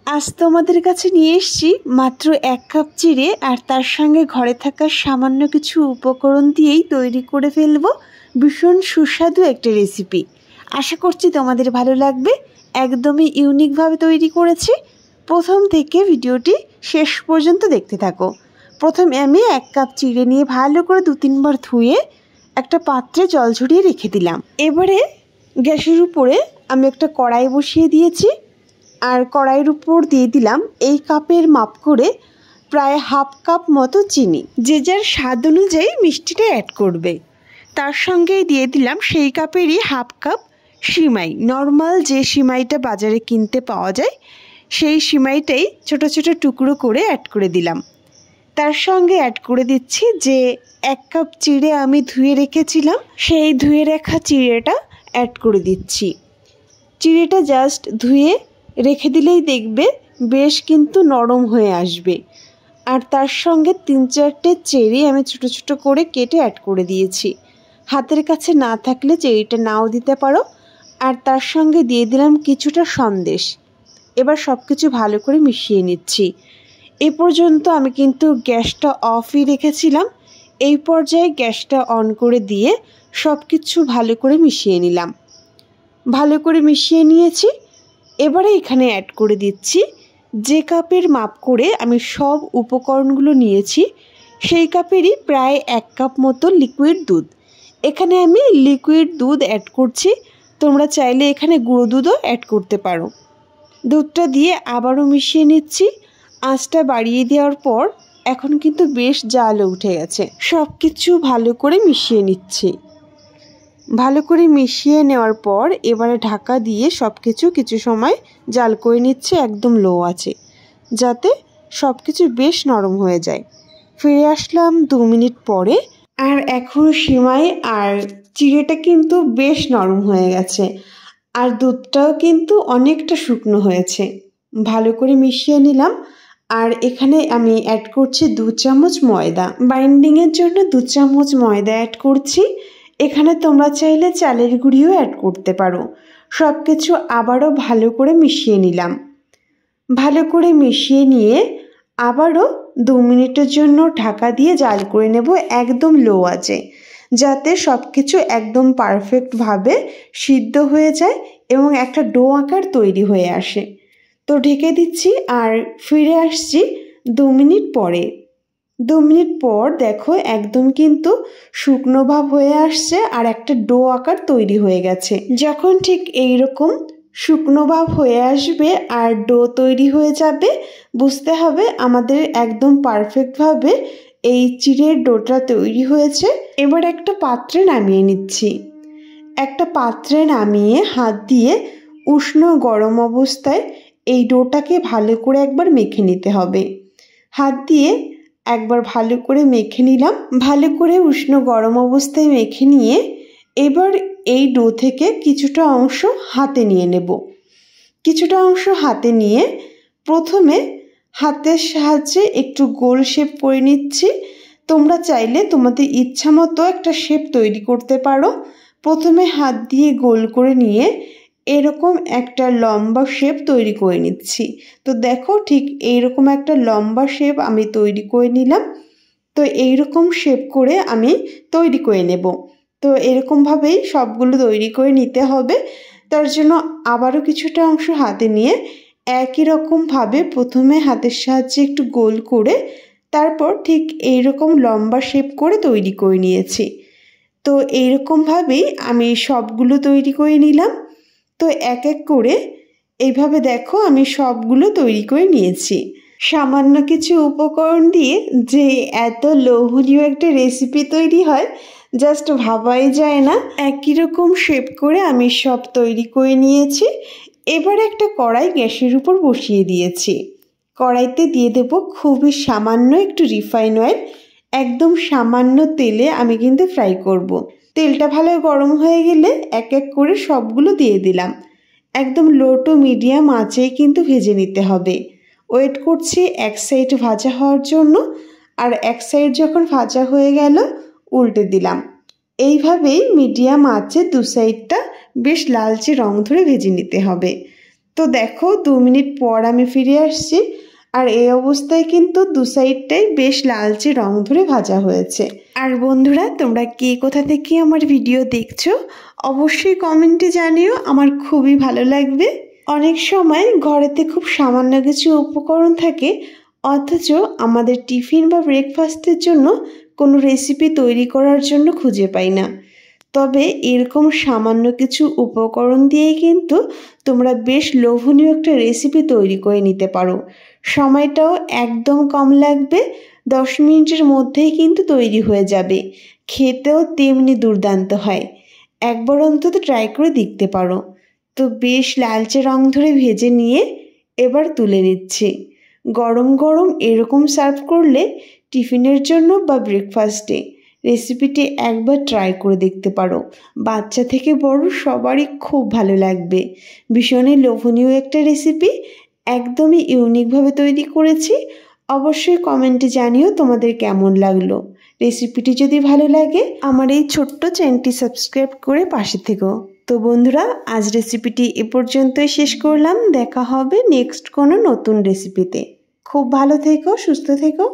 আজ তোমাদের কাছে নিয়ে এসেছি মাত্র 1 কাপ চিড়ে আর তার সঙ্গে ঘরে থাকা সামান্য কিছু উপকরণ দিয়েই তৈরি করে ফেলবো ভীষণ সুস্বাদু একটা রেসিপি। আশা করছি তোমাদের ভালো লাগবে। একদমই ইউনিকভাবে তৈরি করেছি। প্রথম থেকে ভিডিওটি শেষ পর্যন্ত দেখতে থাকো। প্রথমে আমি 1 কাপ চিড়ে নিয়ে ভালো করে 2-3 বার ধুয়ে একটা পাত্রে জল ঝরিয়ে রেখে দিলাম। এবারে গ্যাসের উপরে আমি একটা কড়াই বসিয়ে দিয়েছি আর কড়াইয়ের উপর দিয়ে দিলাম এই কাপের মাপ করে প্রায় 1/2 কাপ মতো চিনি। যে যার স্বাদ অনুযায়ী মিষ্টিটা অ্যাড করবে। তার সঙ্গেই দিয়ে দিলাম সেই কাপেরই 1/2 কাপ সিমাই। নর্মাল যে সিমাইটা বাজারে কিনতে পাওয়া যায় সেই সিমাইটাই ছোট ছোট টুকরো করে অ্যাড করে দিলাম। তার সঙ্গে অ্যাড করে দিচ্ছি যে 1 কাপ চিড়ে আমি ধুয়ে রেখেছিলাম, সেই ধুয়ে রাখা চিড়েটা অ্যাড করে দিচ্ছি। চিড়েটা জাস্ট ধুয়ে রেখে দিলেই দেখবে বেশ কিন্তু নরম হয়ে আসবে। আর তার সঙ্গে 3-4টে চেরি আমি ছোট ছোট করে কেটে অ্যাড করে দিয়েছি। হাতের কাছে না থাকলে চেরিটা নাও দিতে পারো। আর তার সঙ্গে দিয়ে দিলাম কিছুটা সন্দেশ। এবার সব কিছু ভালো করে মিশিয়ে নিচ্ছি। এ পর্যন্ত আমি কিন্তু গ্যাসটা অফই রেখেছিলাম। এই পর্যায়ে গ্যাসটা অন করে দিয়ে সব কিছু ভালো করে মিশিয়ে নিলাম। ভালো করে মিশিয়ে নিয়েছি। এবারে এখানে অ্যাড করে দিচ্ছি যে কাপের মাপ করে আমি সব উপকরণগুলো নিয়েছি সেই কাপেরই প্রায় 1 কাপ মতো লিকুইড দুধ। এখানে আমি লিকুইড দুধ অ্যাড করছি, তোমরা চাইলে এখানে গুঁড়ো দুধও অ্যাড করতে পারো। দুধটা দিয়ে আবারও মিশিয়ে নিচ্ছি। আঁচটা বাড়িয়ে দেওয়ার পর এখন কিন্তু বেশ জাল উঠে গেছে। সব কিছু ভালো করে মিশিয়ে নিচ্ছি। ভালো করে মিশিয়ে নেওয়ার পর এবারে ঢাকা দিয়ে সব কিছু সময় জাল করে নিচ্ছে একদম লো আছে, যাতে সব কিছু বেশ নরম হয়ে যায়। ফিরে আসলাম 2 মিনিট পরে। আর এখন সিমাই আর চিড়েটা কিন্তু বেশ নরম হয়ে গেছে আর দুধটাও কিন্তু অনেকটা শুকনো হয়েছে। ভালো করে মিশিয়ে নিলাম। আর এখানে আমি অ্যাড করছি 2 চামচ ময়দা। বাইন্ডিংয়ের জন্য 2 চামচ ময়দা অ্যাড করছি। এখানে তোমরা চাইলে চালের গুঁড়িও অ্যাড করতে পারো। সব কিছু আবারও ভালো করে মিশিয়ে নিলাম। ভালো করে মিশিয়ে নিয়ে আবারও 2 মিনিটের জন্য ঢাকা দিয়ে জাল করে নেব একদম লো আছে, যাতে সব কিছু একদম পারফেক্টভাবে সিদ্ধ হয়ে যায় এবং একটা ডো আকার তৈরি হয়ে আসে। তো ঢেকে দিচ্ছি আর ফিরে আসছি 2 মিনিট পরে। 2 মিনিট পর দেখো একদম কিন্তু শুকনো ভাব হয়ে আসছে আর একটা ডো আকার তৈরি হয়ে গেছে। যখন ঠিক এইরকম শুকনো ভাব হয়ে আসবে আর ডো তৈরি হয়ে যাবে, বুঝতে হবে আমাদের একদম পারফেক্টভাবে এই চিড়ের ডোটা তৈরি হয়েছে। এবার একটা পাত্রে নামিয়ে নিচ্ছি। একটা পাত্রে নামিয়ে হাত দিয়ে উষ্ণ গরম অবস্থায় এই ডোটাকে ভালো করে একবার মেখে নিতে হবে। হাত দিয়ে একবার ভালো করে মেখে নিলাম। ভালো করে উষ্ণ গরম অবস্থায় মেখে নিয়ে এবার এই ডো থেকে কিছুটা অংশ হাতে নিয়ে নেব। কিছুটা অংশ হাতে নিয়ে প্রথমে হাতের সাহায্যে একটু গোল শেপ করে নিচ্ছি। তোমরা চাইলে তোমাদের ইচ্ছা মতো একটা শেপ তৈরি করতে পারো। প্রথমে হাত দিয়ে গোল করে নিয়ে এরকম একটা লম্বা শেপ তৈরি করে নিচ্ছি। তো দেখো ঠিক এইরকম একটা লম্বা শেপ আমি তৈরি করে নিলাম। তো এইরকম শেপ করে আমি তৈরি করে নেব। তো এরকমভাবেই সবগুলো তৈরি করে নিতে হবে। তার জন্য আবারও কিছুটা অংশ হাতে নিয়ে একই রকমভাবে প্রথমে হাতের সাহায্যে একটু গোল করে তারপর ঠিক এইরকম লম্বা শেপ করে তৈরি করে নিয়েছি। তো এইরকমভাবেই আমি সবগুলো তৈরি করে নিলাম। তো এক এক করে এইভাবে দেখো আমি সবগুলো তৈরি করে নিয়েছি। সামান্য কিছু উপকরণ দিয়ে যে এত লোভনীয় একটা রেসিপি তৈরি হয় জাস্ট ভাবাই যায় না। একই রকম শেপ করে আমি সব তৈরি করে নিয়েছি। এবার একটা কড়াই গ্যাসের উপর বসিয়ে দিয়েছি। কড়াইতে দিয়ে দেব খুবই সামান্য একটু রিফাইন অয়েল। একদম সামান্য তেলে আমি কিন্তু ফ্রাই করব। তেলটা ভালো গরম হয়ে গেলে এক এক করে সবগুলো দিয়ে দিলাম। একদম লো টু মিডিয়াম আঁচেই কিন্তু ভেজে নিতে হবে। ওয়েট করছি এক সাইড ভাজা হওয়ার জন্য। আর এক সাইড যখন ভাজা হয়ে গেল উল্টে দিলাম। এইভাবেই মিডিয়াম আঁচে 2 সাইডটা বেশ লালচে রং ধরে ভেজে নিতে হবে। তো দেখো 2 মিনিট পর আমি ফিরে আসছি, আর এই অবস্থায় কিন্তু দু সাইডটাই বেশ লালচে রং ধরে ভাজা হয়েছে। আর বন্ধুরা, তোমরা কে কোথা থেকে আমার ভিডিও দেখছো অবশ্যই কমেন্টে জানিও, আমার খুবই ভালো লাগবে। অনেক সময় ঘরেতে খুব সামান্য কিছু উপকরণ থাকে, অথচ আমাদের টিফিন বা ব্রেকফাস্টের জন্য কোনো রেসিপি তৈরি করার জন্য খুঁজে পাই না। তবে এরকম সামান্য কিছু উপকরণ দিয়েই কিন্তু তোমরা বেশ লোভনীয় একটা রেসিপি তৈরি করে নিতে পারো। সময়টাও একদম কম লাগবে, 10 মিনিটের মধ্যেই কিন্তু তৈরি হয়ে যাবে। খেতেও তেমনি দুর্দান্ত হয়, একবার অন্তত ট্রাই করে দেখতে পারো। তো বেশ লালচে রং ধরে ভেজে নিয়ে এবার তুলে নিচ্ছি। গরম গরম এরকম সার্ভ করলে টিফিনের জন্য বা ব্রেকফাস্টে রেসিপিটি একবার ট্রাই করে দেখতে পারো। বাচ্চা থেকে বড় সবারই খুব ভালো লাগবে। ভীষণই লোভনীয় একটা রেসিপি, একদমই ইউনিকভাবে তৈরি করেছি। অবশ্যই কমেন্টে জানিও তোমাদের কেমন লাগলো। রেসিপিটি যদি ভালো লাগে আমার এই ছোট্ট চ্যানেলটি সাবস্ক্রাইব করে পাশে থেকো। তো বন্ধুরা, আজ রেসিপিটি এ পর্যন্তই শেষ করলাম। দেখা হবে নেক্সট কোনো নতুন রেসিপিতে। খুব ভালো থেকো, সুস্থ থেকো।